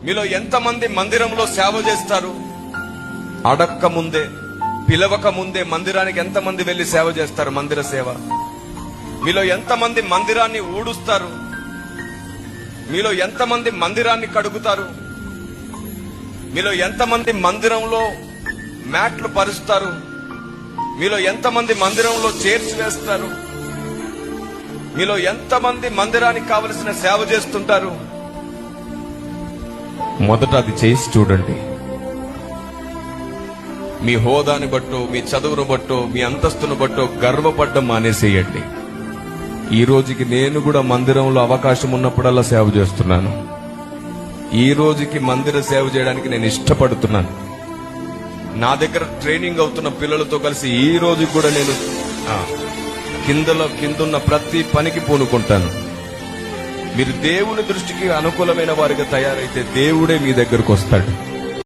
మీలో ఎంతమంది మందిరంలో సేవ చేస్తారు? అడక్క ముందే, పిలవక ముందే మందిరానికి ఎంతమంది వెళ్లి సేవ చేస్తారు? మందిర సేవ. మీలో ఎంతమంది మందిరాన్ని ఊడుస్తారు? మీలో ఎంతమంది మందిరాన్ని కడుగుతారు? మీలో ఎంతమంది మందిరంలో మ్యాట్లు పరుస్తారు? మీలో ఎంతమంది మందిరంలో చైర్స్ వేస్తారు? మీలో ఎంతమంది మందిరానికి కావలసిన సేవ చేస్తుంటారు? మొదట అది చేసి చూడండి. మీ హోదాని బట్టో, మీ చదువును బట్టో, మీ అంతస్తును బట్టో గర్వపడ్డం మానేసేయండి. ఈ రోజుకి నేను కూడా మందిరంలో అవకాశం ఉన్నప్పుడల్లా సేవ చేస్తున్నాను. ఈ రోజుకి మందిర సేవ చేయడానికి నేను ఇష్టపడుతున్నాను. నా దగ్గర ట్రైనింగ్ అవుతున్న పిల్లలతో కలిసి ఈ రోజు కూడా నేను కిందున్న ప్రతి పనికి పూనుకుంటాను. మీరు దేవుని దృష్టికి అనుకూలమైన వారిగా తయారైతే దేవుడే మీ దగ్గరకు వస్తాడు.